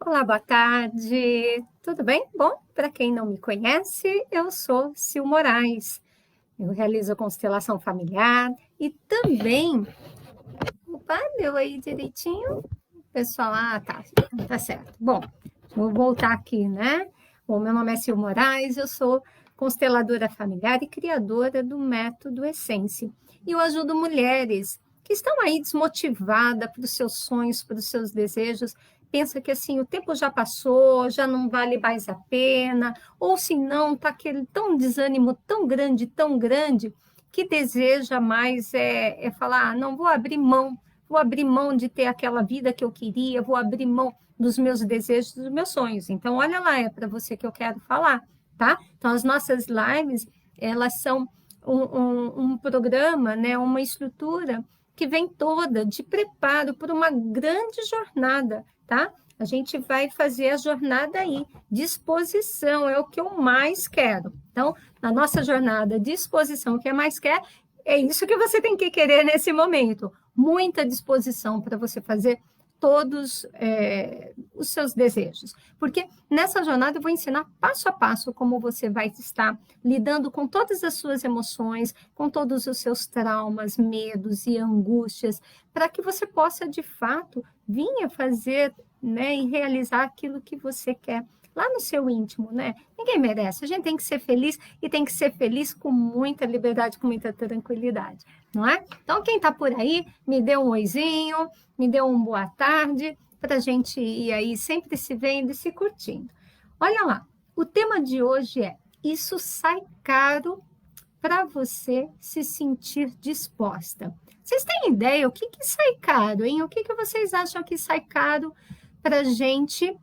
Olá, boa tarde. Tudo bem? Bom, para quem não me conhece, eu sou Sil Moraes. Eu realizo constelação familiar e também. Opa, deu aí direitinho? Pessoal, tá certo. Bom, vou voltar aqui, né? Bom, meu nome é Sil Moraes, eu sou consteladora familiar e criadora do método Essência. E eu ajudo mulheres que estão aí desmotivadas para os seus sonhos, para os seus desejos, pensa que assim o tempo já passou, já não vale mais a pena, ou se não, está aquele tão desânimo tão grande, que deseja mais falar, não, vou abrir mão de ter aquela vida que eu queria, vou abrir mão dos meus desejos, dos meus sonhos. Então, olha lá, é para você que eu quero falar, tá? Então, as nossas lives, elas são um programa, né, uma estrutura que vem toda de preparo para uma grande jornada, tá? A gente vai fazer a jornada aí, disposição é o que eu mais quero. Então, na nossa jornada, disposição, o que eu mais quero, é isso que você tem que querer nesse momento. Muita disposição para você fazer todos os seus desejos. Porque nessa jornada eu vou ensinar passo a passo como você vai estar lidando com todas as suas emoções, com todos os seus traumas, medos e angústias, para que você possa, de fato, vir a fazer, né, e realizar aquilo que você quer lá no seu íntimo, né? Ninguém merece. A gente tem que ser feliz e tem que ser feliz com muita liberdade, com muita tranquilidade, não é? Então, quem está por aí, me dê um oizinho, me dê um boa tarde, para a gente ir aí sempre se vendo e se curtindo. Olha lá, o tema de hoje é: isso sai caro para você se sentir disposta. Vocês têm ideia o que sai caro, hein? O que vocês acham que sai caro para a gente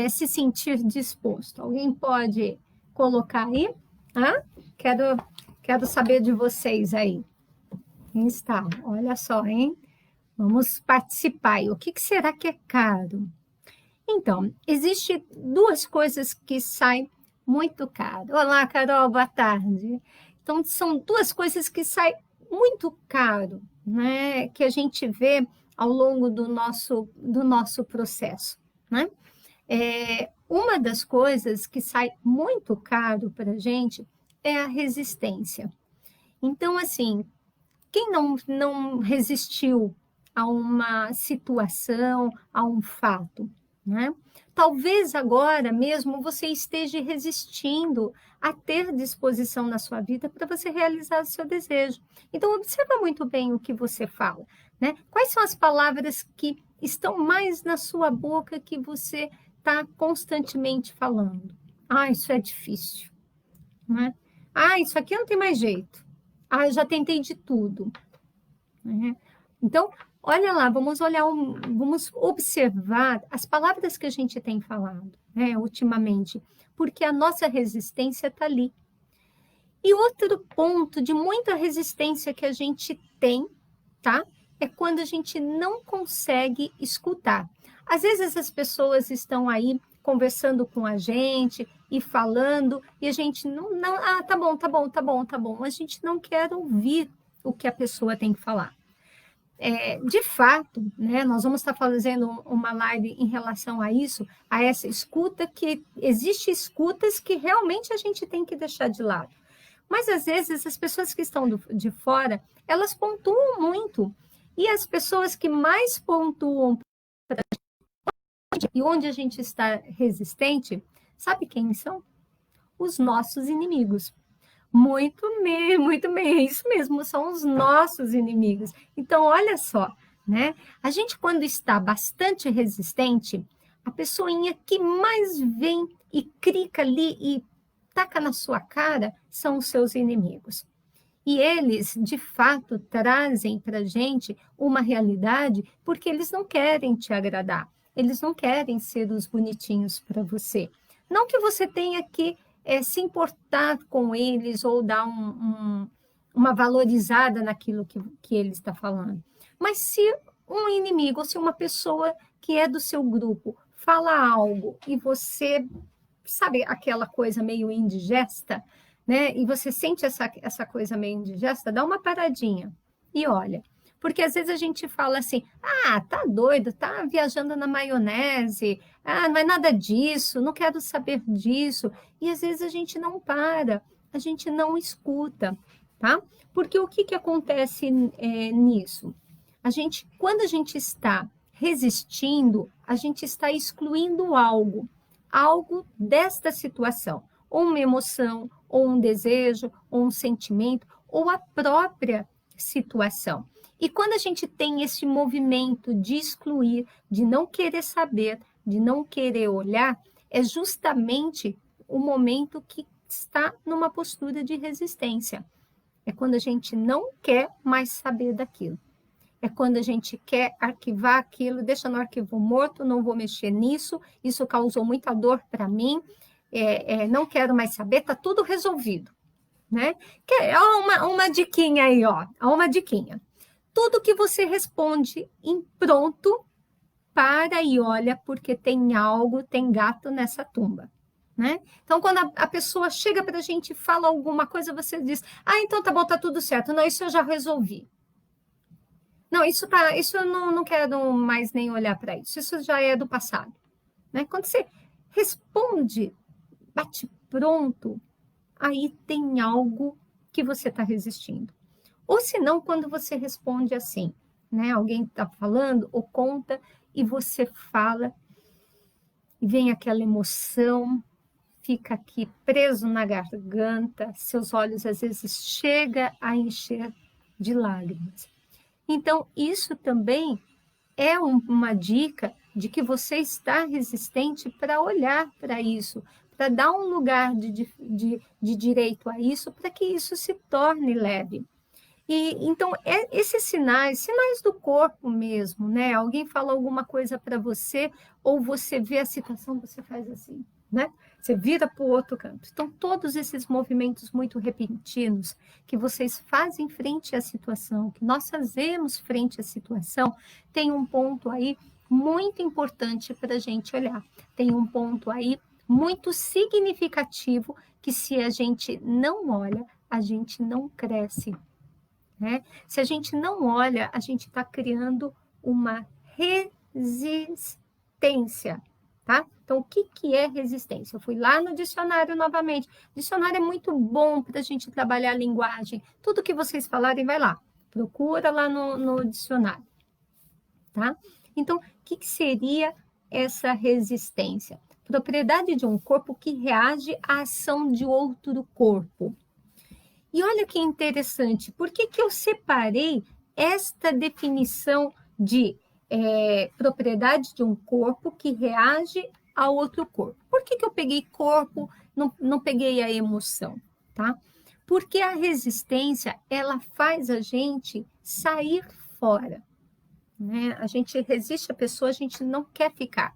se sentir disposto? Alguém pode colocar aí? Hã? Quero saber de vocês aí. Quem está? Olha só, hein? Vamos participar. O que será que é caro? Então, existem duas coisas que saem muito caro. Olá, Carol, boa tarde. Então, são duas coisas que saem muito caro, né? Que a gente vê ao longo do nosso processo, né? Uma das coisas que sai muito caro para a gente é a resistência. Então, assim, quem não resistiu a uma situação, a um fato, né? Talvez agora mesmo você esteja resistindo a ter disposição na sua vida para você realizar o seu desejo. Então, observa muito bem o que você fala, né? Quais são as palavras que estão mais na sua boca que você está constantemente falando? Ah, isso é difícil, né? Ah, isso aqui não tem mais jeito. Ah, eu já tentei de tudo. Né? Então, olha lá, vamos observar as palavras que a gente tem falado, né, ultimamente, porque a nossa resistência está ali. E outro ponto de muita resistência que a gente tem, tá? É quando a gente não consegue escutar. Às vezes as pessoas estão aí conversando com a gente e falando, e a gente tá bom, tá bom, tá bom, tá bom. A gente não quer ouvir o que a pessoa tem que falar. De fato, né, nós vamos estar fazendo uma live em relação a isso, a essa escuta, que existe escutas que realmente a gente tem que deixar de lado. Mas, às vezes, as pessoas que estão de fora, elas pontuam muito. E as pessoas que mais pontuam e onde a gente está resistente, sabe quem são? Os nossos inimigos. Muito bem, é isso mesmo, são os nossos inimigos. Então, olha só, né? A gente, quando está bastante resistente, a pessoinha que mais vem e clica ali e taca na sua cara são os seus inimigos. E eles, de fato, trazem para a gente uma realidade porque eles não querem te agradar, eles não querem ser os bonitinhos para você. Não que você tenha que se importar com eles ou dar uma valorizada naquilo que ele está falando. Mas se um inimigo, ou se uma pessoa que é do seu grupo fala algo e você sabe aquela coisa meio indigesta, né? E você sente essa coisa meio indigesta, dá uma paradinha e olha, Porque às vezes a gente fala assim, ah, tá doido, tá viajando na maionese, ah, não é nada disso, não quero saber disso. E às vezes a gente não para, a gente não escuta, tá? Porque o que que acontece nisso? Quando a gente está resistindo, a gente está excluindo algo desta situação, ou uma emoção, ou um desejo, ou um sentimento, ou a própria situação. E quando a gente tem esse movimento de excluir, de não querer saber, de não querer olhar, é justamente o momento que está numa postura de resistência. É quando a gente não quer mais saber daquilo. É quando a gente quer arquivar aquilo, deixa no arquivo morto, não vou mexer nisso, isso causou muita dor para mim, não quero mais saber, está tudo resolvido. Né? Ó, uma diquinha aí, ó, uma diquinha. Tudo que você responde em pronto, para e olha, porque tem algo, tem gato nessa tumba. Né? Então, quando a pessoa chega para a gente e fala alguma coisa, você diz, ah, então tá bom, tá tudo certo. Não, isso eu já resolvi. Não, isso eu não quero mais nem olhar para isso. Isso já é do passado. Né? Quando você responde, bate pronto, aí tem algo que você está resistindo. Ou se não, quando você responde assim, né? Alguém está falando ou conta e você fala e vem aquela emoção, fica aqui preso na garganta, seus olhos às vezes chega a encher de lágrimas. Então, isso também é uma dica de que você está resistente para olhar para isso, para dar um lugar de direito a isso, para que isso se torne leve. E então, esses sinais do corpo mesmo, né? Alguém fala alguma coisa para você, ou você vê a situação, você faz assim, né? Você vira para o outro canto. Então, todos esses movimentos muito repentinos que vocês fazem frente à situação, que nós fazemos frente à situação, tem um ponto aí muito importante para a gente olhar. Tem um ponto aí muito significativo que, se a gente não olha, a gente não cresce. Né? Se a gente não olha, a gente está criando uma resistência, tá? Então, o que é resistência? Eu fui lá no dicionário novamente. O dicionário é muito bom para a gente trabalhar a linguagem. Tudo que vocês falarem, vai lá. Procura lá no dicionário, tá? Então, o que seria essa resistência? Propriedade de um corpo que reage à ação de outro corpo. E olha que interessante, por que eu separei esta definição de propriedade de um corpo que reage a outro corpo? Por que eu peguei corpo, não peguei a emoção, tá? Porque a resistência, ela faz a gente sair fora, né? A gente resiste a pessoa, a gente não quer ficar.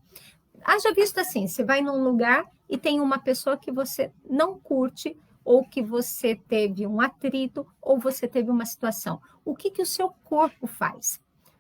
Haja visto assim, você vai num lugar e tem uma pessoa que você não curte, ou que você teve um atrito, ou você teve uma situação. O que o seu corpo faz?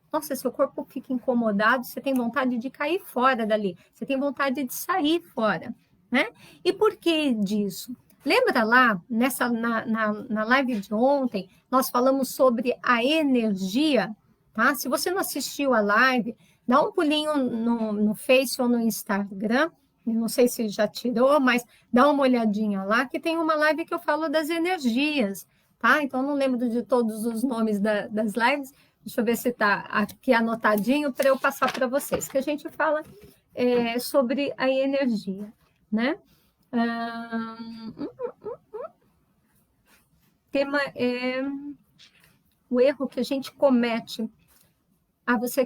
Nossa, seu corpo fica incomodado, você tem vontade de cair fora dali, você tem vontade de sair fora, né? E por que disso? Lembra lá, na live de ontem, nós falamos sobre a energia, tá? Se você não assistiu a live, dá um pulinho no Face ou no Instagram, não sei se já tirou, mas dá uma olhadinha lá, que tem uma live que eu falo das energias, tá? Então, não lembro de todos os nomes das lives, deixa eu ver se está aqui anotadinho para eu passar para vocês, que a gente fala sobre a energia, né? Tema é o erro que a gente comete. Você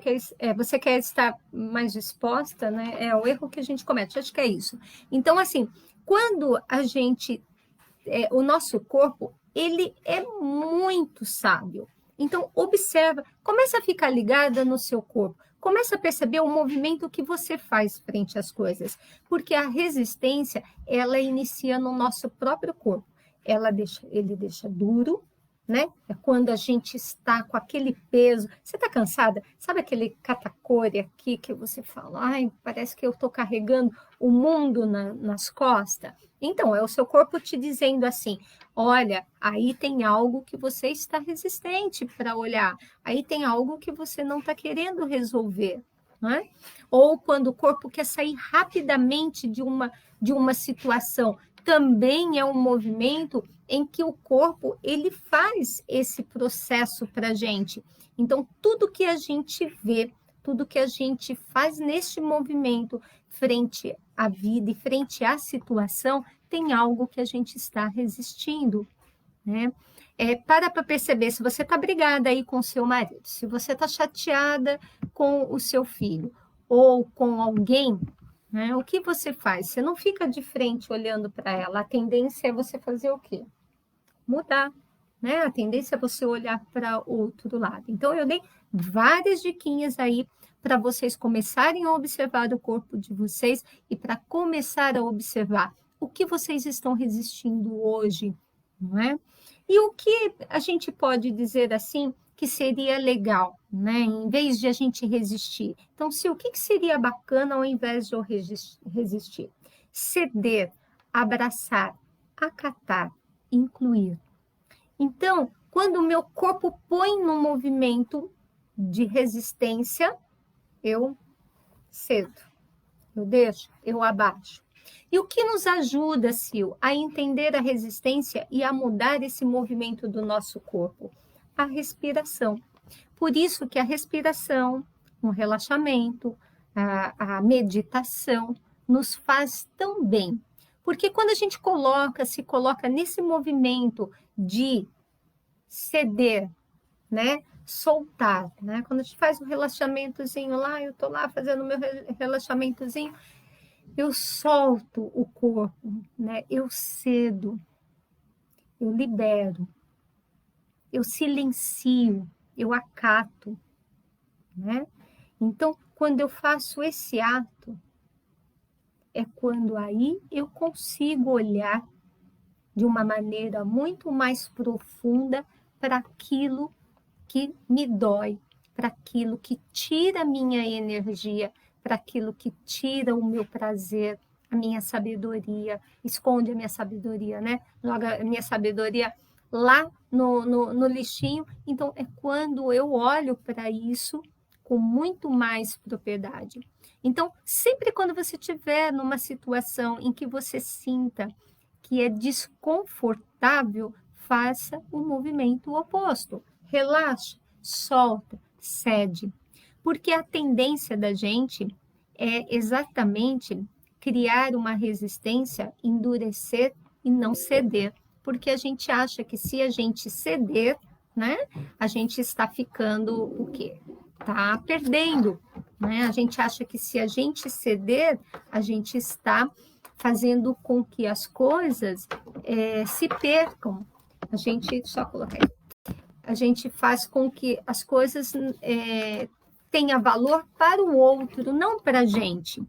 quer estar mais disposta, né? É o erro que a gente comete, acho que é isso. Então, assim, quando a gente... o nosso corpo, ele é muito sábio. Então, observa, começa a ficar ligada no seu corpo, começa a perceber o movimento que você faz frente às coisas, porque a resistência, ela inicia no nosso próprio corpo. Ele deixa duro, né? É quando a gente está com aquele peso. Você está cansada? Sabe aquele catacore aqui que você fala, ai, parece que eu estou carregando o mundo nas costas? Então, é o seu corpo te dizendo assim, olha, aí tem algo que você está resistente para olhar, aí tem algo que você não está querendo resolver, né? Ou quando o corpo quer sair rapidamente de uma situação, também é um movimento em que o corpo ele faz esse processo para a gente. Então, tudo que a gente vê, tudo que a gente faz neste movimento frente à vida e frente à situação, tem algo que a gente está resistindo, né? Para perceber se você está brigada aí com o seu marido, se você está chateada com o seu filho ou com alguém, né? O que você faz? Você não fica de frente olhando para ela. A tendência é você fazer o quê? Mudar, né? A tendência é você olhar para outro lado. Então, eu dei várias diquinhas aí para vocês começarem a observar o corpo de vocês e para começar a observar o que vocês estão resistindo hoje, não é? E o que a gente pode dizer assim que seria legal, né? Em vez de a gente resistir. Então, se o que seria bacana ao invés de eu resistir? Ceder, abraçar, acatar, incluir. Então, quando o meu corpo põe no movimento de resistência, eu cedo, eu deixo, eu abaixo. E o que nos ajuda, Sil, a entender a resistência e a mudar esse movimento do nosso corpo? A respiração. Por isso que a respiração, o relaxamento, a meditação nos faz tão bem. Porque quando a gente se coloca nesse movimento de ceder, né? Soltar, né? Quando a gente faz um relaxamentozinho lá, eu tô lá fazendo o meu relaxamentozinho, eu solto o corpo, né? Eu cedo, eu libero, eu silencio, eu acato, né? Então, quando eu faço esse ato, é quando aí eu consigo olhar de uma maneira muito mais profunda para aquilo que me dói, para aquilo que tira a minha energia, para aquilo que tira o meu prazer, a minha sabedoria, esconde a minha sabedoria, né? Joga a minha sabedoria lá no lixinho. Então, é quando eu olho para isso com muito mais propriedade. Então, sempre quando você estiver numa situação em que você sinta que é desconfortável, faça o movimento oposto. Relaxa, solta, cede. Porque a tendência da gente é exatamente criar uma resistência, endurecer e não ceder. Porque a gente acha que se a gente ceder, né, a gente está ficando o quê? Está perdendo, né? A gente acha que se a gente ceder, a gente está fazendo com que as coisas se percam. A gente, só colocar aí, a gente faz com que as coisas tenham valor para o outro, não para a gente.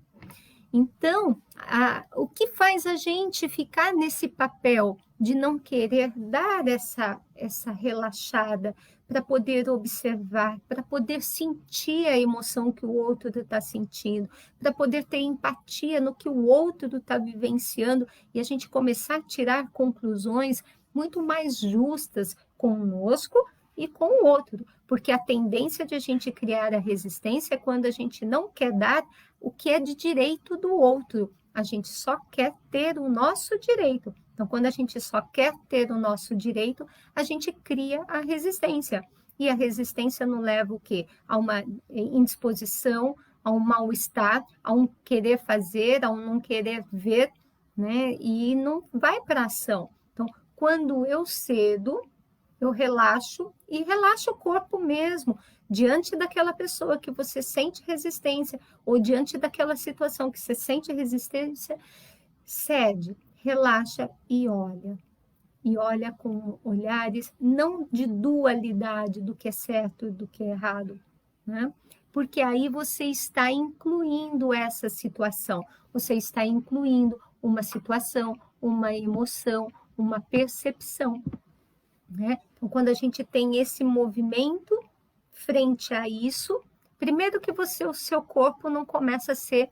Então, o que faz a gente ficar nesse papel de não querer dar essa relaxada para poder observar, para poder sentir a emoção que o outro está sentindo, para poder ter empatia no que o outro está vivenciando e a gente começar a tirar conclusões muito mais justas conosco e com o outro, porque a tendência de a gente criar a resistência é quando a gente não quer dar o que é de direito do outro, a gente só quer ter o nosso direito. Então, quando a gente só quer ter o nosso direito, a gente cria a resistência. E a resistência não leva o quê? A uma indisposição, a um mal-estar, a um querer fazer, a um não querer ver, né? E não vai para a ação. Então, quando eu cedo, eu relaxo e relaxo o corpo mesmo, diante daquela pessoa que você sente resistência, ou diante daquela situação que você sente resistência, cede, relaxa e olha. E olha com olhares não de dualidade do que é certo e do que é errado, né? Porque aí você está incluindo essa situação, você está incluindo uma situação, uma emoção, uma percepção, né? Então, quando a gente tem esse movimento frente a isso, primeiro que o seu corpo não começa a ser,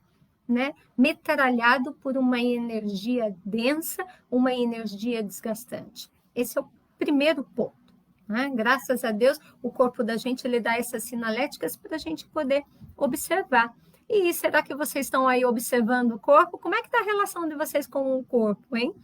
né, metralhado por uma energia densa, uma energia desgastante. Esse é o primeiro ponto. Né? Graças a Deus, o corpo da gente ele dá essas sinaléticas para a gente poder observar. E será que vocês estão aí observando o corpo? Como é que está a relação de vocês com o corpo, hein?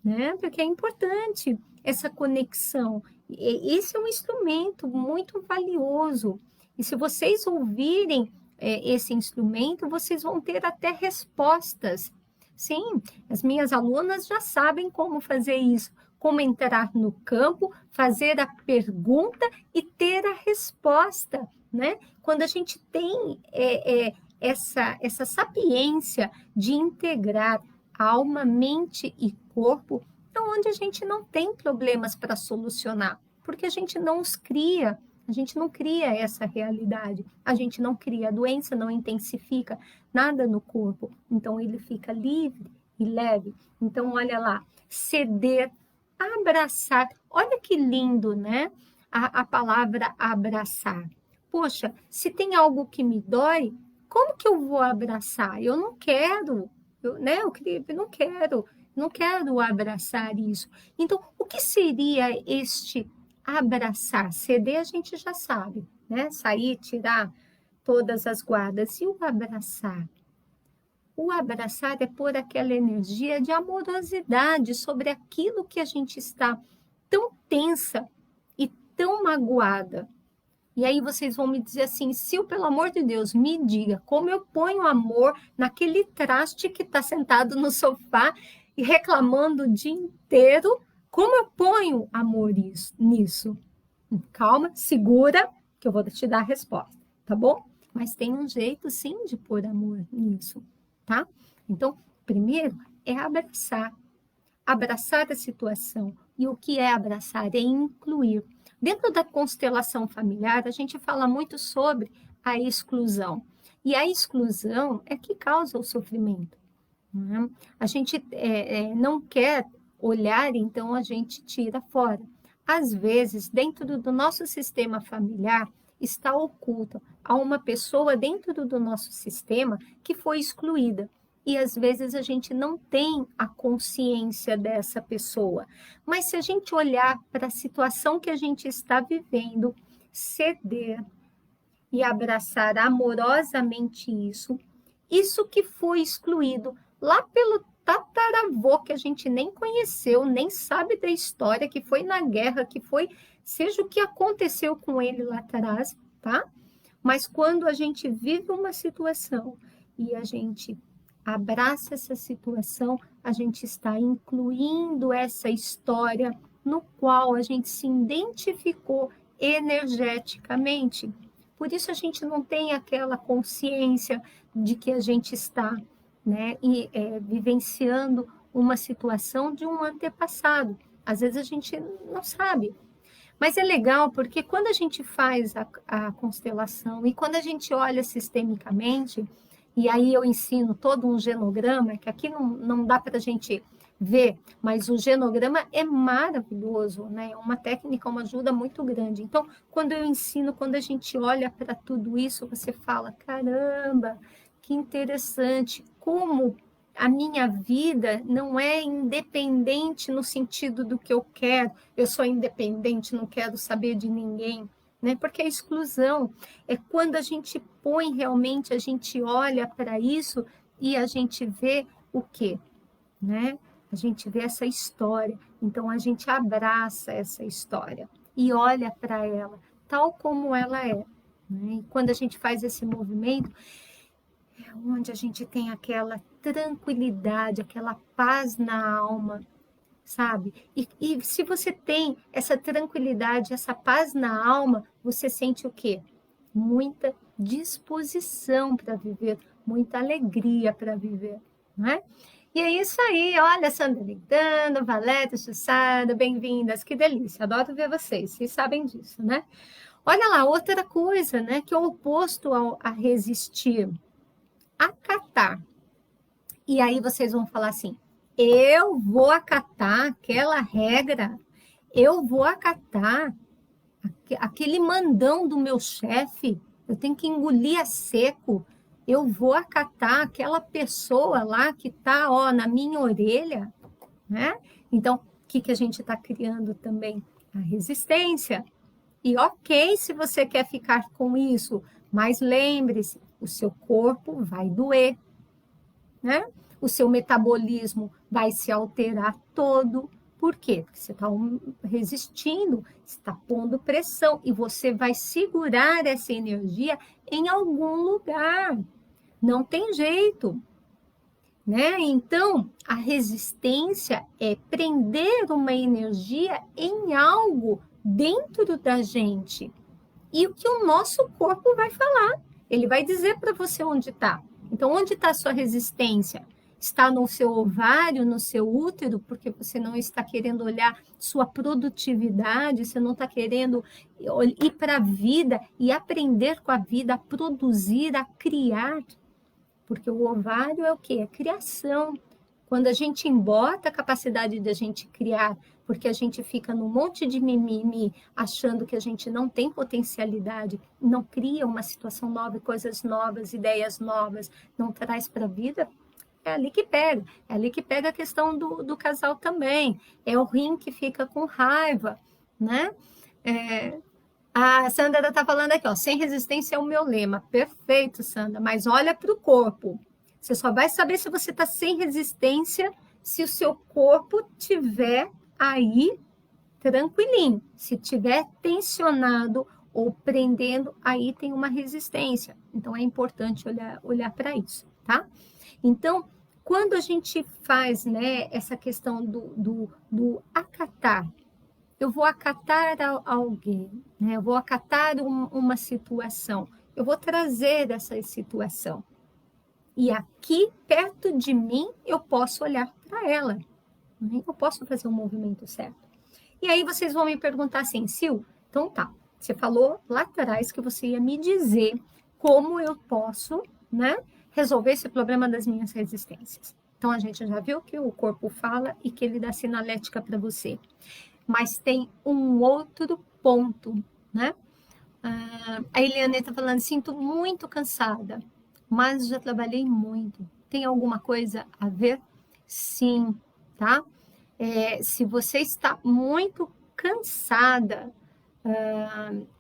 Né? Porque é importante essa conexão. Esse é um instrumento muito valioso. E se vocês ouvirem esse instrumento, vocês vão ter até respostas. Sim, as minhas alunas já sabem como fazer isso, como entrar no campo, fazer a pergunta e ter a resposta, né? Quando a gente tem essa sapiência de integrar alma, mente e corpo, é onde a gente não tem problemas para solucionar, porque a gente não os cria, a gente não cria essa realidade, a gente não cria a doença, não intensifica nada no corpo, então ele fica livre e leve. Então, olha lá, ceder, abraçar, olha que lindo, né? A palavra abraçar. Poxa, se tem algo que me dói, como que eu vou abraçar? Eu não quero, eu não quero abraçar isso. Então, o que seria este abraçar? Ceder a gente já sabe, né? Sair, tirar todas as guardas. E o abraçar? O abraçar é pôr aquela energia de amorosidade sobre aquilo que a gente está tão tensa e tão magoada. E aí vocês vão me dizer assim, Sil, pelo amor de Deus, me diga como eu ponho amor naquele traste que está sentado no sofá e reclamando o dia inteiro, como eu ponho amor nisso? Calma, segura, que eu vou te dar a resposta, tá bom? Mas tem um jeito, sim, de pôr amor nisso, tá? Então, primeiro é abraçar. Abraçar a situação. E o que é abraçar? É incluir. Dentro da constelação familiar, a gente fala muito sobre a exclusão. E a exclusão é que causa o sofrimento. Né? A gente não quer olhar, então a gente tira fora. Às vezes, dentro do nosso sistema familiar, está oculta a uma pessoa dentro do nosso sistema que foi excluída. E às vezes a gente não tem a consciência dessa pessoa. Mas se a gente olhar para a situação que a gente está vivendo, ceder e abraçar amorosamente isso que foi excluído lá pelo tataravô, que a gente nem conheceu, nem sabe da história, que foi na guerra, que foi, seja o que aconteceu com ele lá atrás, tá? Mas quando a gente vive uma situação e a gente abraça essa situação, a gente está incluindo essa história no qual a gente se identificou energeticamente. Por isso a gente não tem aquela consciência de que a gente está, né, vivenciando uma situação de um antepassado. Às vezes a gente não sabe. Mas é legal porque quando a gente faz a constelação e quando a gente olha sistemicamente, e aí eu ensino todo um genograma, que aqui não dá para a gente ver, mas o genograma é maravilhoso, né? É uma técnica, uma ajuda muito grande. Então, quando eu ensino, quando a gente olha para tudo isso, você fala, caramba, que interessante, como a minha vida não é independente no sentido do que eu quero, eu sou independente, não quero saber de ninguém, né? Porque a exclusão é quando a gente põe realmente, a gente olha para isso e a gente vê o quê? Né? A gente vê essa história, então a gente abraça essa história e olha para ela tal como ela é. Né? E quando a gente faz esse movimento, é onde a gente tem aquela tranquilidade, aquela paz na alma, sabe? E se você tem essa tranquilidade, essa paz na alma, você sente o quê? Muita disposição para viver, muita alegria para viver, não é? E é isso aí, olha, Sandra Lindano, Valete, Chussada, bem-vindas, que delícia, adoro ver vocês sabem disso, né? Olha lá, outra coisa, né, que é o oposto a resistir, acatar. E aí vocês vão falar assim, eu vou acatar aquela regra, Eu vou acatar aquele mandão do meu chefe, eu tenho que engolir a seco, eu vou acatar aquela pessoa lá que está, ó, na minha orelha, né? Então, o que, que a gente está criando também? A resistência. E ok, se você quer ficar com isso, mas lembre-se, o seu corpo vai doer, né? O seu metabolismo vai se alterar todo. Por quê? Porque você está resistindo, está pondo pressão e você vai segurar essa energia em algum lugar. Não tem jeito, né? Então, a resistência é prender uma energia em algo dentro da gente. E o que o nosso corpo vai falar? Ele vai dizer para você onde está. Então, onde está a sua resistência? Está no seu ovário, no seu útero, porque você não está querendo olhar sua produtividade, você não está querendo ir para a vida e aprender com a vida a produzir, a criar. Porque o ovário é o quê? É criação. Quando a gente embota a capacidade de a gente criar, porque a gente fica num monte de mimimi, achando que a gente não tem potencialidade, não cria uma situação nova, coisas novas, ideias novas, não traz para a vida, é ali que pega. É ali que pega a questão do casal também. É o rim que fica com raiva, né? A Sandra está falando aqui, ó, sem resistência é o meu lema. Perfeito, Sandra, mas olha para o corpo. Você só vai saber se você está sem resistência se o seu corpo tiver aí tranquilinho. Se tiver tensionado ou prendendo, aí tem uma resistência. Então é importante olhar para isso, tá? Então, quando a gente faz, né, essa questão do acatar, eu vou acatar alguém, né? Eu vou acatar uma situação, eu vou trazer essa situação. E aqui, perto de mim, eu posso olhar para ela, né? Eu posso fazer o movimento certo. E aí vocês vão me perguntar assim, Sil, então tá, você falou lá atrás que você ia me dizer como eu posso, né, resolver esse problema das minhas resistências. Então a gente já viu que o corpo fala e que ele dá sinalética para você. Mas tem um outro ponto, né? A Eliane está falando, sinto muito cansada, mas já trabalhei muito. Tem alguma coisa a ver? Sim, tá? Se você está muito cansada,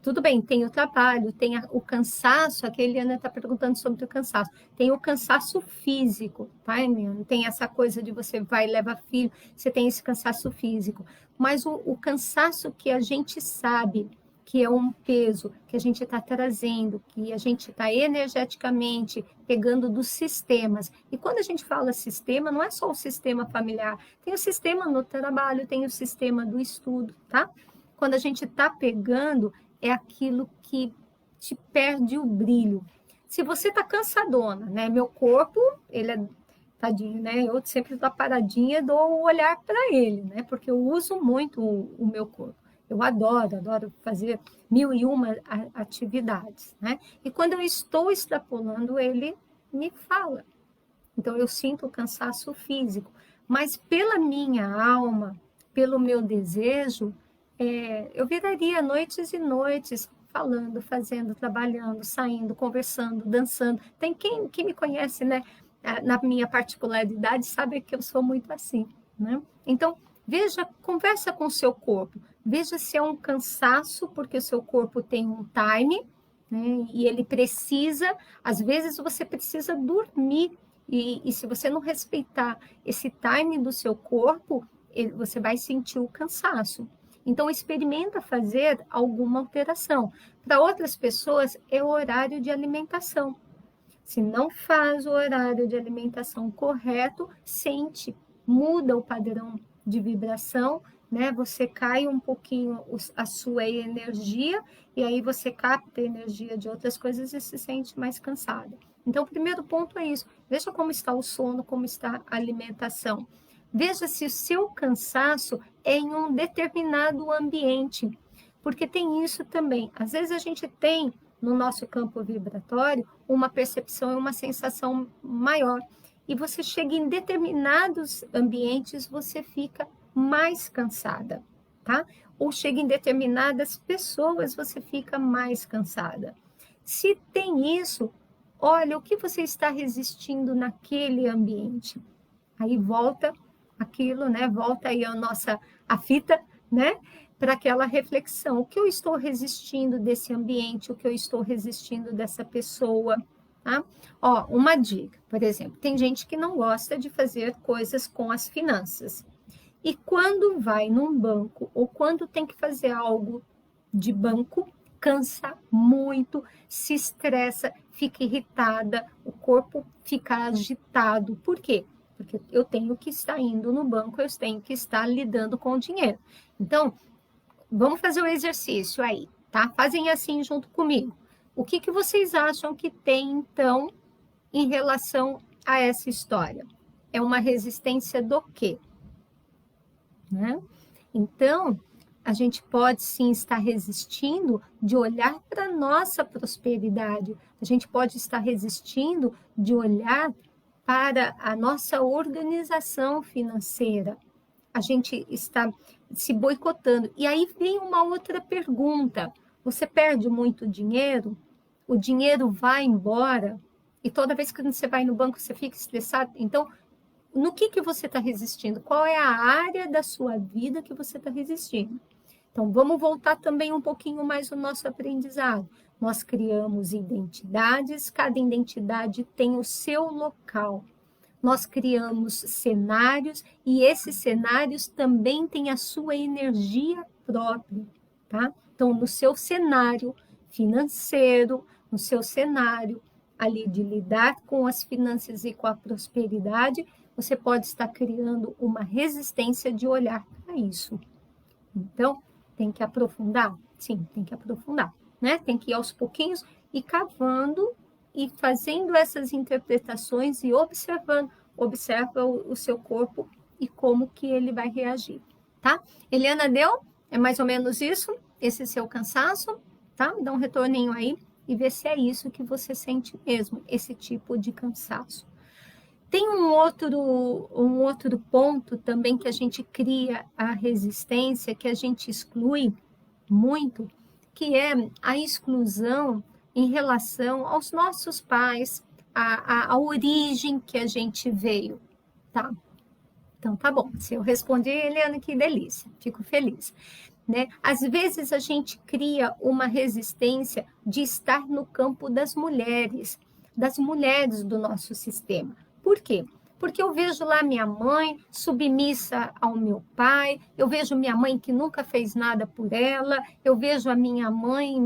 tudo bem, tem o trabalho, tem o cansaço, a Eliana está perguntando sobre o cansaço, tem o cansaço físico, tá, Eliana? Tem essa coisa de você vai e leva filho, você tem esse cansaço físico, mas o cansaço que a gente sabe que é um peso que a gente está trazendo, que a gente está energeticamente pegando dos sistemas. E quando a gente fala sistema, não é só o sistema familiar, tem o sistema no trabalho, tem o sistema do estudo, tá? Quando a gente está pegando, é aquilo que te perde o brilho. Se você está cansadona, né? Meu corpo, ele é tadinho, né? Eu sempre estou paradinha e dou o olhar para ele, né? Porque eu uso muito o meu corpo. Eu adoro fazer 1001 atividades, né? E quando eu estou extrapolando, ele me fala. Então, eu sinto o cansaço físico. Mas pela minha alma, pelo meu desejo, eu viraria noites e noites falando, fazendo, trabalhando, saindo, conversando, dançando. Tem quem me conhece, né? Na minha particularidade, sabe que eu sou muito assim, né? Então, veja, conversa com o seu corpo. Veja se é um cansaço, porque o seu corpo tem um time, né? E ele precisa, às vezes você precisa dormir. E se você não respeitar esse time do seu corpo, você vai sentir o cansaço. Então, experimenta fazer alguma alteração. Para outras pessoas, é o horário de alimentação. Se não faz o horário de alimentação correto, sente, muda o padrão de vibração, né? Você cai um pouquinho a sua energia e aí você capta a energia de outras coisas e se sente mais cansada. Então, o primeiro ponto é isso. Veja como está o sono, como está a alimentação. Veja se o seu cansaço é em um determinado ambiente, porque tem isso também. Às vezes a gente tem no nosso campo vibratório uma percepção e uma sensação maior. E você chega em determinados ambientes, você fica mais cansada, tá? Ou chega em determinadas pessoas, você fica mais cansada. Se tem isso, olha o que você está resistindo naquele ambiente. Aí volta aquilo, né? Volta aí a fita, né? Para aquela reflexão. O que eu estou resistindo desse ambiente? O que eu estou resistindo dessa pessoa? Tá? Ó, uma dica, por exemplo, tem gente que não gosta de fazer coisas com as finanças. E quando vai num banco ou quando tem que fazer algo de banco, cansa muito, se estressa, fica irritada, o corpo fica agitado. Por quê? Porque eu tenho que estar indo no banco, eu tenho que estar lidando com o dinheiro. Então, vamos fazer o exercício aí, tá? Fazem assim junto comigo. O que, que vocês acham que tem, então, em relação a essa história? É uma resistência do quê? Né? Então, a gente pode sim estar resistindo de olhar para a nossa prosperidade, a gente pode estar resistindo de olhar para a nossa organização financeira, a gente está se boicotando. E aí vem uma outra pergunta: você perde muito dinheiro? O dinheiro vai embora? E toda vez que você vai no banco você fica estressado? Então, no que você está resistindo? Qual é a área da sua vida que você está resistindo? Então, vamos voltar também um pouquinho mais o nosso aprendizado. Nós criamos identidades, cada identidade tem o seu local. Nós criamos cenários e esses cenários também têm a sua energia própria, tá? Então, no seu cenário financeiro, no seu cenário ali de lidar com as finanças e com a prosperidade, você pode estar criando uma resistência de olhar para isso. Então, tem que aprofundar? Sim, tem que aprofundar, né? Tem que ir aos pouquinhos e cavando e fazendo essas interpretações e observando. Observa o seu corpo e como que ele vai reagir, tá? Eliana, deu? É mais ou menos isso? Esse seu cansaço, tá? Dá um retorninho aí e vê se é isso que você sente mesmo, esse tipo de cansaço. Tem um outro ponto também que a gente cria a resistência, que a gente exclui muito, que é a exclusão em relação aos nossos pais, a origem que a gente veio, tá? Então, tá bom. Se eu respondi, Eliana, que delícia. Fico feliz. Né? Às vezes a gente cria uma resistência de estar no campo das mulheres do nosso sistema. Por quê? Porque eu vejo lá minha mãe submissa ao meu pai, eu vejo minha mãe que nunca fez nada por ela, eu vejo a minha mãe,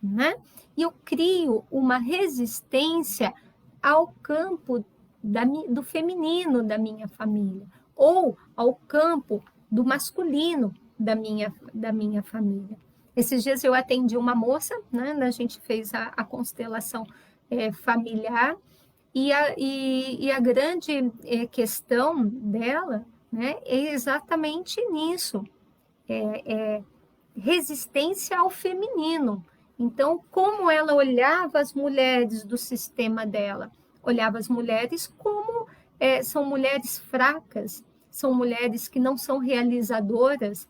né? E eu crio uma resistência ao campo do feminino da minha família, ou ao campo do masculino da minha família. Esses dias eu atendi uma moça, né? A gente fez a constelação familiar, e a grande questão dela, né, é exatamente nisso, resistência ao feminino. Então, como ela olhava as mulheres do sistema dela? Olhava as mulheres como são mulheres fracas, são mulheres que não são realizadoras.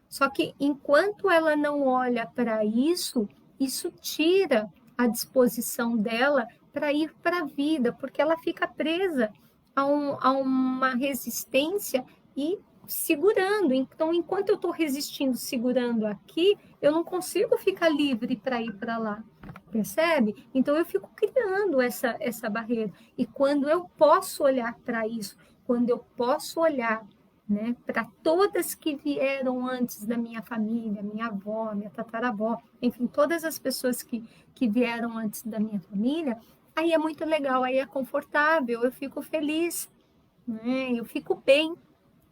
Só que enquanto ela não olha para isso, isso tira a disposição dela para ir para a vida, porque ela fica presa a uma resistência e segurando. Então, enquanto eu estou resistindo, segurando aqui, eu não consigo ficar livre para ir para lá. Percebe? Então, eu fico criando essa barreira. E quando eu posso olhar para isso, quando eu posso olhar, né, para todas que vieram antes da minha família, minha avó, minha tataravó, enfim, todas as pessoas que vieram antes da minha família, aí é muito legal, aí é confortável, eu fico feliz, né, eu fico bem,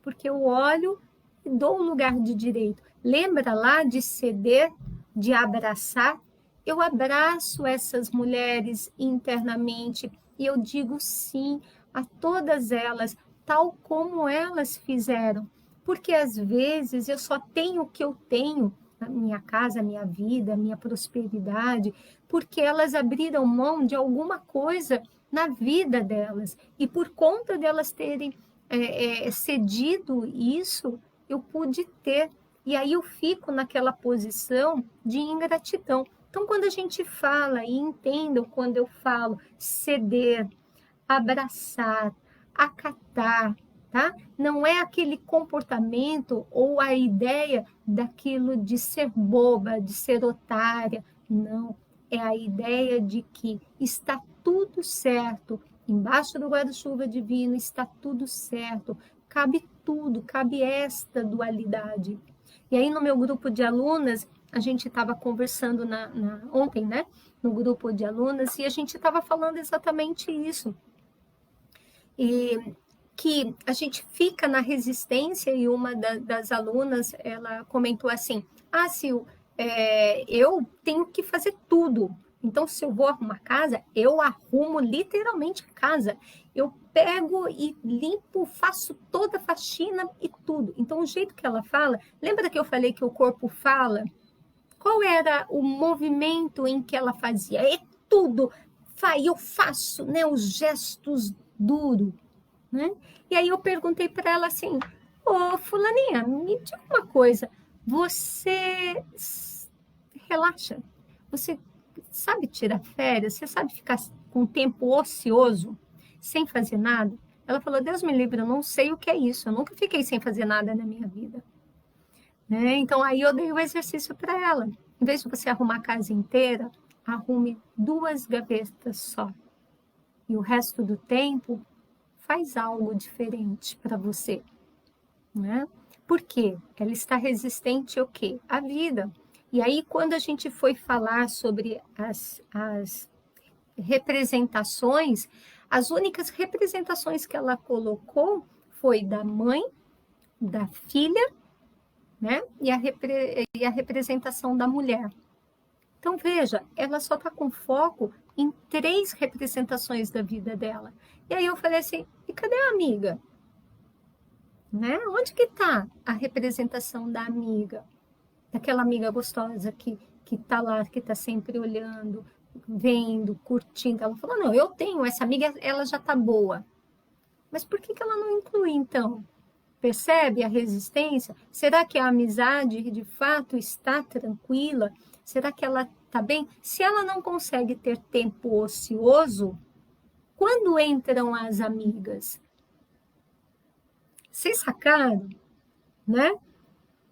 porque eu olho e dou um lugar de direito. Lembra lá de ceder, de abraçar? Eu abraço essas mulheres internamente e eu digo sim a todas elas, tal como elas fizeram. Porque às vezes eu só tenho o que eu tenho, a minha casa, a minha vida, a minha prosperidade, porque elas abriram mão de alguma coisa na vida delas. E por conta delas terem cedido isso, eu pude ter. E aí eu fico naquela posição de ingratidão. Então, quando a gente fala, e entendam quando eu falo ceder, abraçar, acatar, tá? Não é aquele comportamento ou a ideia daquilo de ser boba, de ser otária. Não, é a ideia de que está tudo certo. Embaixo do guarda-chuva divino está tudo certo. Cabe tudo, cabe esta dualidade. E aí, no meu grupo de alunas, a gente estava conversando ontem, né? No grupo de alunas, e a gente estava falando exatamente isso. E que a gente fica na resistência, e uma das alunas, ela comentou assim, Sil, eu tenho que fazer tudo. Então, se eu vou arrumar casa, eu arrumo literalmente a casa. Eu pego e limpo, faço toda a faxina e tudo. Então, o jeito que ela fala, lembra que eu falei que o corpo fala? Qual era o movimento em que ela fazia? É tudo. Eu faço, né, os gestos duros, né? E aí eu perguntei para ela assim, ô fulaninha, me diga uma coisa, você relaxa? Você sabe tirar férias? Você sabe ficar com tempo ocioso, sem fazer nada? Ela falou, Deus me livre, eu não sei o que é isso, eu nunca fiquei sem fazer nada na minha vida. Né? Então, aí eu dei o exercício para ela. Em vez de você arrumar a casa inteira, arrume 2 gavetas só. E o resto do tempo, faz algo diferente para você. Né? Por quê? Ela está resistente ao quê? À vida. E aí, quando a gente foi falar sobre as representações, as únicas representações que ela colocou foi da mãe, da filha, né? E a representação da mulher. Então, veja, ela só está com foco em 3 representações da vida dela. E aí eu falei assim, e cadê a amiga? Né? Onde que está a representação da amiga? Daquela amiga gostosa que está lá, que está sempre olhando, vendo, curtindo. Ela falou, não, eu tenho essa amiga, ela já está boa. Mas por que ela não inclui, então? Percebe a resistência? Será que a amizade de fato está tranquila? Será que ela está bem? Se ela não consegue ter tempo ocioso, quando entram as amigas? Vocês sacaram, né?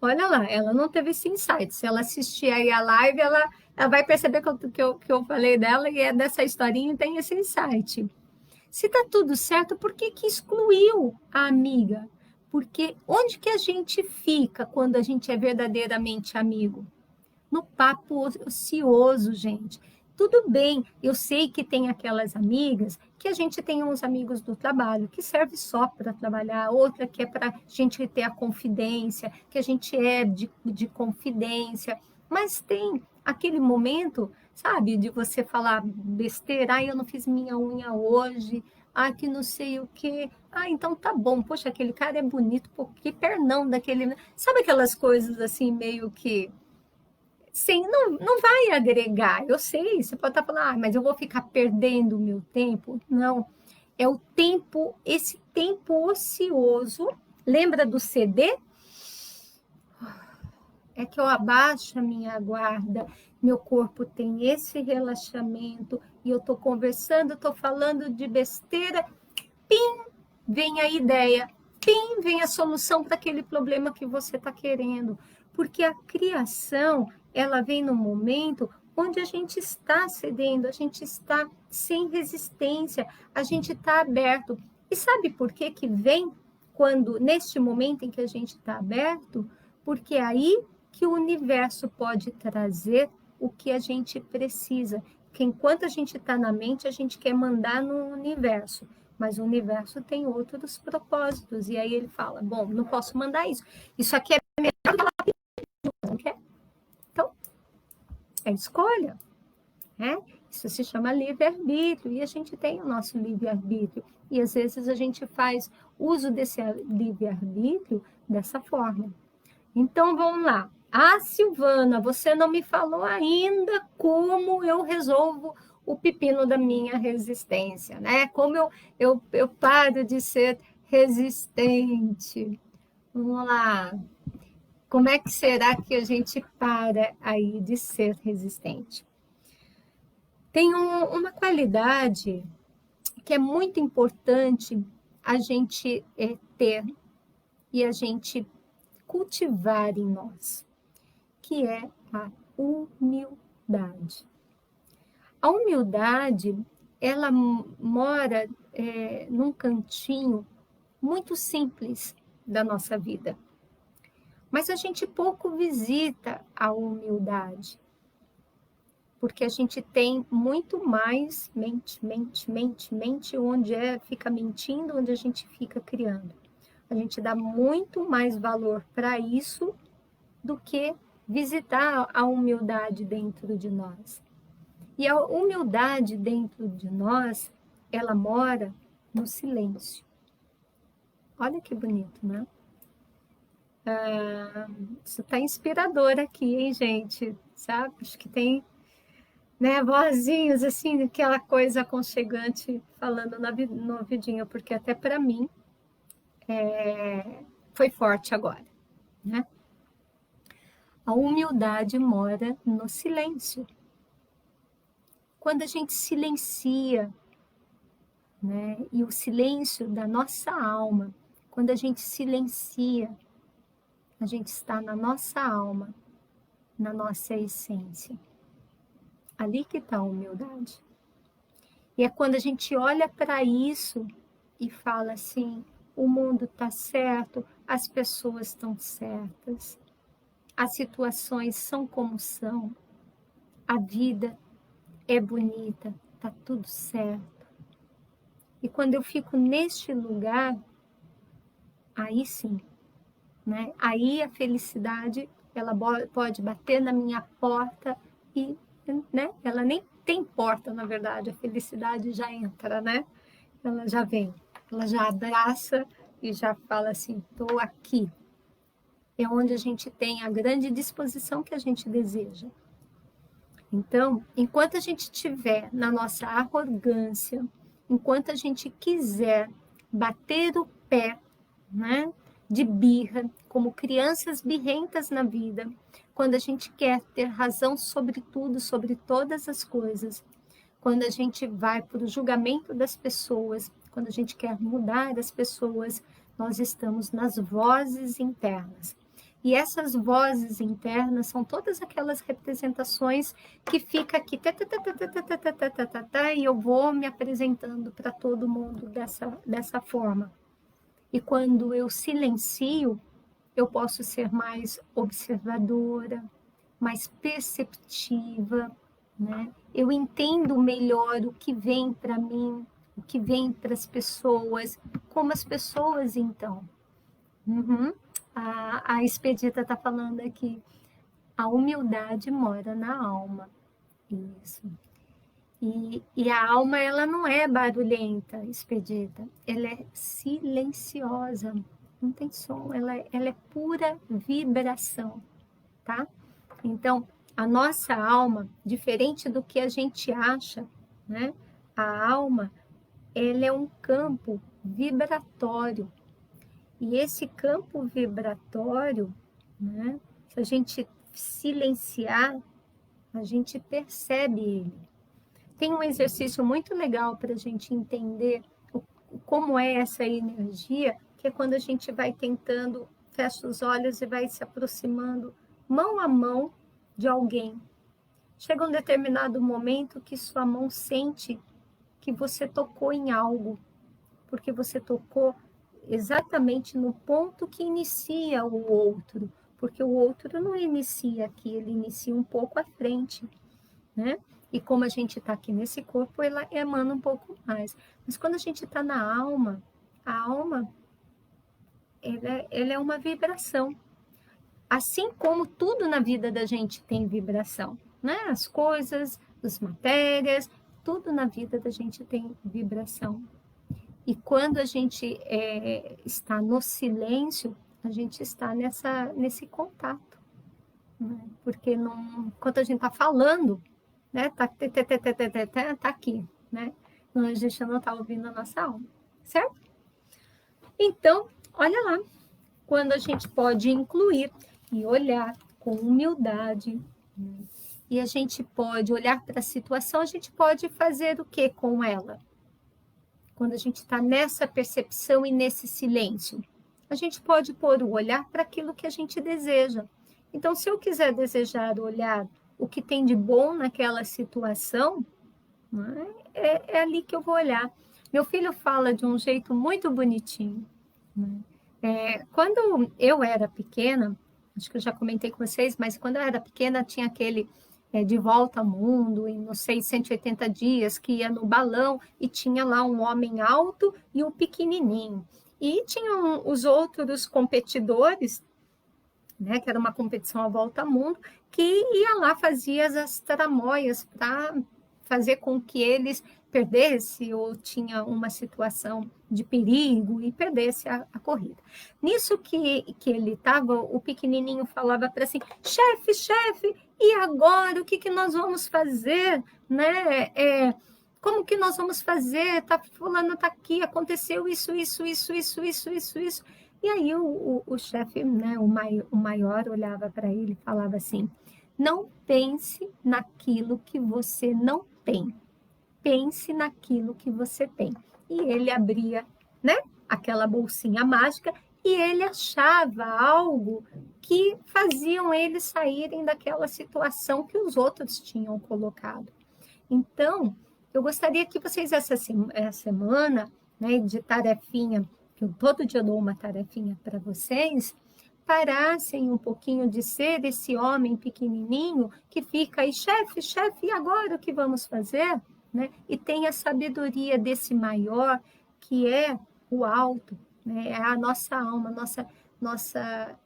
Olha lá, ela não teve esse insight. Se ela assistir aí a live, ela vai perceber que eu falei dela e é dessa historinha e tem esse insight. Se está tudo certo, por que excluiu a amiga? Porque onde que a gente fica quando a gente é verdadeiramente amigo? No papo ocioso, gente. Tudo bem, eu sei que tem aquelas amigas que a gente tem uns amigos do trabalho que serve só para trabalhar, outra que é para a gente ter a confidência, que a gente é de confidência, mas tem aquele momento, sabe, de você falar besteira, eu não fiz minha unha hoje, que não sei o quê, então tá bom, poxa, aquele cara é bonito, pô, que pernão daquele, sabe aquelas coisas assim, meio que sim, não vai agregar. Eu sei, você pode estar falando, mas eu vou ficar perdendo o meu tempo. Não, é o tempo, esse tempo ocioso. Lembra do CD? É que eu abaixo a minha guarda, meu corpo tem esse relaxamento, e eu estou conversando, estou falando de besteira, pim, vem a ideia, pim, vem a solução para aquele problema que você está querendo. Porque a criação, ela vem no momento onde a gente está cedendo, a gente está sem resistência, a gente está aberto. E sabe por que que vem quando, neste momento em que a gente está aberto? Porque é aí que o universo pode trazer o que a gente precisa. Porque enquanto a gente está na mente, a gente quer mandar no universo. Mas o universo tem outros propósitos. E aí ele fala, bom, não posso mandar isso. Isso aqui é melhor do que ela pediu, não quer? Então, é escolha. Né? Isso se chama livre-arbítrio. E a gente tem o nosso livre-arbítrio. E às vezes a gente faz uso desse livre-arbítrio dessa forma. Então, vamos lá. Silvana, você não me falou ainda como eu resolvo o pepino da minha resistência, né? Como eu paro de ser resistente. Vamos lá. Como é que será que a gente para aí de ser resistente? Tem uma qualidade que é muito importante a gente ter e a gente cultivar em nós, que é a humildade. A humildade, ela mora num cantinho muito simples da nossa vida, mas a gente pouco visita a humildade, porque a gente tem muito mais mente, onde fica mentindo, onde a gente fica criando. A gente dá muito mais valor para isso do que visitar a humildade dentro de nós. E a humildade dentro de nós, ela mora no silêncio. Olha que bonito, né? Isso está inspirador aqui, hein, gente? Sabe? Acho que tem, né, vozinhos assim, aquela coisa aconchegante falando no ouvidinho, porque até para mim foi forte agora, né? A humildade mora no silêncio. Quando a gente silencia, né? E o silêncio da nossa alma, quando a gente silencia, a gente está na nossa alma, na nossa essência. Ali que está a humildade. E é quando a gente olha para isso e fala assim: o mundo está certo, as pessoas estão certas, as situações são como são, a vida é bonita, está tudo certo. E quando eu fico neste lugar, aí sim, né? Aí a felicidade, ela pode bater na minha porta e, né? Ela nem tem porta, na verdade, a felicidade já entra, né? Ela já vem, ela já abraça e já fala assim: estou aqui. É onde a gente tem a grande disposição que a gente deseja. Então, enquanto a gente estiver na nossa arrogância, enquanto a gente quiser bater o pé, né, de birra, como crianças birrentas na vida, quando a gente quer ter razão sobre tudo, sobre todas as coisas, quando a gente vai para o julgamento das pessoas, quando a gente quer mudar as pessoas, nós estamos nas vozes internas. E essas vozes internas são todas aquelas representações que fica aqui, e eu vou me apresentando para todo mundo dessa forma. E quando eu silencio, eu posso ser mais observadora, mais perceptiva, né? Eu entendo melhor o que vem para mim, o que vem para as pessoas, como as pessoas então. Uhum. A Expedita está falando aqui, a humildade mora na alma. Isso. E a alma, ela não é barulhenta, Expedita, ela é silenciosa, não tem som, ela é pura vibração, tá? Então, a nossa alma, diferente do que a gente acha, né? A alma, ela é um campo vibratório. E esse campo vibratório, né? Se a gente silenciar, a gente percebe ele. Tem um exercício muito legal para a gente entender como é essa energia, que é quando a gente vai tentando, fecha os olhos e vai se aproximando mão a mão de alguém. Chega um determinado momento que sua mão sente que você tocou em algo, porque você tocou exatamente no ponto que inicia o outro, porque o outro não inicia aqui, ele inicia um pouco à frente, né? E como a gente está aqui nesse corpo, ela emana um pouco mais. Mas quando a gente está na alma, a alma, ela é uma vibração. Assim como tudo na vida da gente tem vibração, né? As coisas, as matérias, tudo na vida da gente tem vibração. E quando a gente está no silêncio, a gente está nesse contato. Né? Porque quando a gente está falando, né? Tá aqui, né? Então, a gente não está ouvindo a nossa alma, certo? Então, olha lá, quando a gente pode incluir e olhar com humildade, né? E a gente pode olhar para a situação, a gente pode fazer o que com ela? Quando a gente está nessa percepção e nesse silêncio, a gente pode pôr o olhar para aquilo que a gente deseja. Então, se eu quiser desejar olhar o que tem de bom naquela situação, né, é ali que eu vou olhar. Meu filho fala de um jeito muito bonitinho, né? Quando eu era pequena, acho que eu já comentei com vocês, mas quando eu era pequena tinha aquele De Volta ao Mundo, e não sei, 180 dias, que ia no balão e tinha lá um homem alto e um pequenininho. E tinham os outros competidores, né, que era uma competição à volta ao mundo, que ia lá, fazia as tramóias para fazer com que eles perdessem ou tinha uma situação de perigo e perdesse a corrida. Nisso que ele estava, o pequenininho falava para assim, chefe, chefe, e agora o que nós vamos fazer, né? Como que nós vamos fazer? Fulano está aqui, aconteceu isso. E aí o chefe, né, o maior, olhava para ele e falava assim, não pense naquilo que você não tem, pense naquilo que você tem. E ele abria, né, aquela bolsinha mágica e ele achava algo que faziam eles saírem daquela situação que os outros tinham colocado. Então, eu gostaria que vocês, essa semana, né, de tarefinha, que eu todo dia dou uma tarefinha para vocês, parassem um pouquinho de ser esse homem pequenininho que fica aí, chefe, chefe, e agora o que vamos fazer? Né? E tem a sabedoria desse maior, que é o alto, né? É a nossa alma, nossa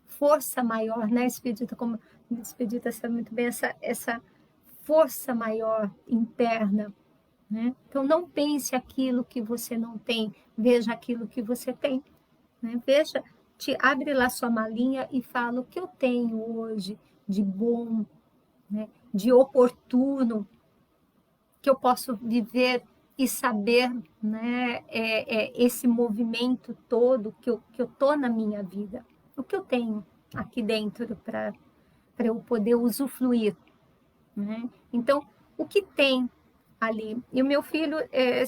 força maior, né? Expedita, como Expedita sabe muito bem, essa força maior interna, né? Então, não pense aquilo que você não tem, veja aquilo que você tem, né? Veja, abre lá sua malinha e fala o que eu tenho hoje de bom, né? De oportuno, que eu posso viver e saber, né? Esse movimento todo que eu estou na minha vida, o que eu tenho aqui dentro para eu poder usufruir, né? Então, o que tem ali? E o meu filho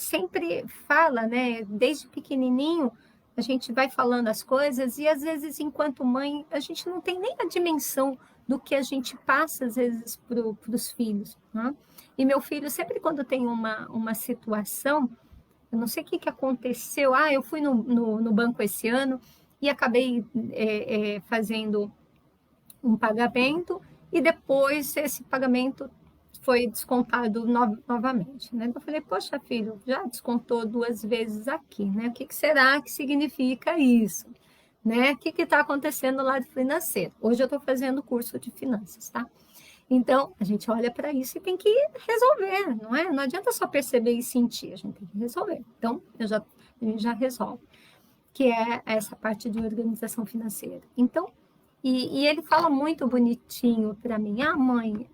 sempre fala, né? Desde pequenininho, a gente vai falando as coisas e, às vezes, enquanto mãe, a gente não tem nem a dimensão do que a gente passa, às vezes, para os filhos, né? E meu filho, sempre quando tem uma situação, eu não sei o que aconteceu, eu fui no banco esse ano e acabei fazendo um pagamento e depois esse pagamento foi descontado novamente, né? Eu falei, poxa, filho, já descontou 2 vezes aqui, né? O que será que significa isso? Né? O que está acontecendo lá de financeiro? Hoje eu estou fazendo curso de finanças, tá? Então, a gente olha para isso e tem que resolver, não é? Não adianta só perceber e sentir, a gente tem que resolver. Então, a gente já resolve, que é essa parte de organização financeira. Então, e ele fala muito bonitinho para mim, mãe,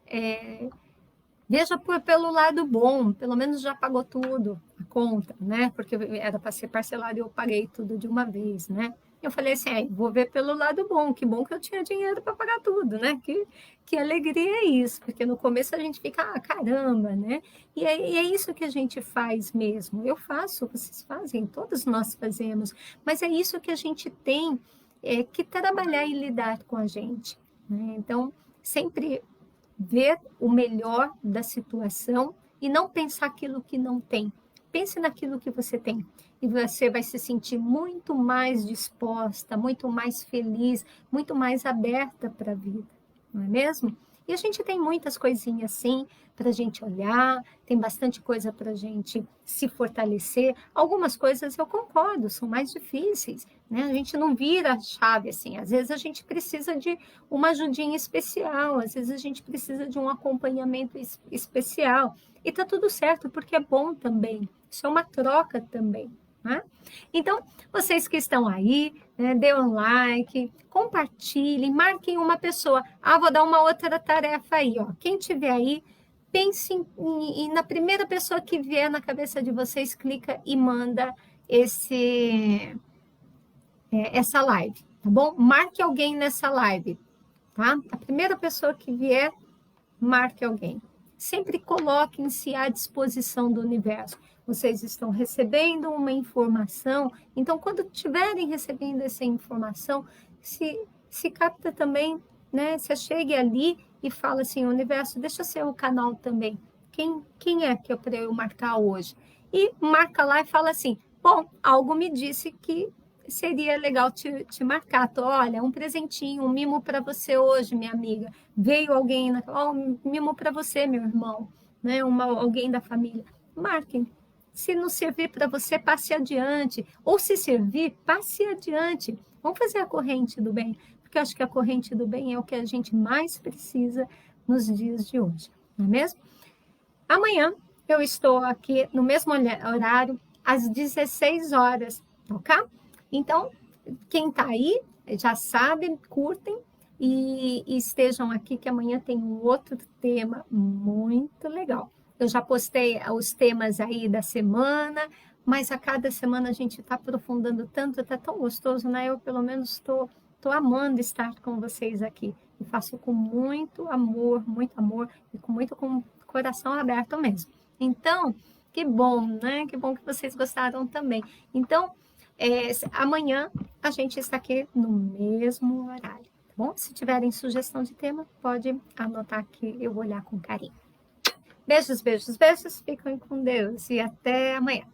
veja pelo lado bom, pelo menos já pagou tudo, a conta, né? Porque era para ser parcelado e eu paguei tudo de uma vez, né? Eu falei assim, vou ver pelo lado bom, que bom que eu tinha dinheiro para pagar tudo, né? Que alegria é isso, porque no começo a gente fica, caramba, né? E é isso que a gente faz mesmo. Eu faço, vocês fazem, todos nós fazemos, mas é isso que a gente tem que trabalhar e lidar com a gente, né? Então, sempre ver o melhor da situação e não pensar aquilo que não tem. Pense naquilo que você tem e você vai se sentir muito mais disposta, muito mais feliz, muito mais aberta para a vida, não é mesmo? E a gente tem muitas coisinhas assim para a gente olhar, tem bastante coisa para a gente se fortalecer. Algumas coisas eu concordo, são mais difíceis, né? A gente não vira a chave assim. Às vezes a gente precisa de uma ajudinha especial, às vezes a gente precisa de um acompanhamento especial. E tá tudo certo, porque é bom também. Isso é uma troca também, né? Então, vocês que estão aí, né, dê um like, compartilhem, marquem uma pessoa. Vou dar uma outra tarefa aí, ó. Quem tiver aí, pense na primeira pessoa que vier na cabeça de vocês, clica e manda essa live, tá bom? Marque alguém nessa live, tá? A primeira pessoa que vier, marque alguém. Sempre coloquem-se à disposição do universo. Vocês estão recebendo uma informação, então, quando estiverem recebendo essa informação, se capta também, né? Se chegue ali e fala assim, universo, deixa ser o canal também. Quem é que é para eu marcar hoje? E marca lá e fala assim, bom, algo me disse que seria legal te marcar. Tô, olha, um presentinho, um mimo para você hoje, minha amiga. Veio alguém, um mimo para você, meu irmão, né? Alguém da família. Marquem. Se não servir para você, passe adiante. Ou se servir, passe adiante. Vamos fazer a corrente do bem, porque eu acho que a corrente do bem é o que a gente mais precisa nos dias de hoje, não é mesmo? Amanhã eu estou aqui no mesmo horário, às 16 horas, ok? Então, quem está aí já sabe, curtem e estejam aqui, que amanhã tem um outro tema muito legal. Eu já postei os temas aí da semana, mas a cada semana a gente está aprofundando tanto, está tão gostoso, né? Eu, pelo menos, estou amando estar com vocês aqui. E faço com muito amor e com muito coração aberto mesmo. Então, que bom, né? Que bom que vocês gostaram também. Então, amanhã a gente está aqui no mesmo horário, tá bom? Se tiverem sugestão de tema, pode anotar que eu vou olhar com carinho. Beijos, beijos, beijos. Fiquem com Deus e até amanhã.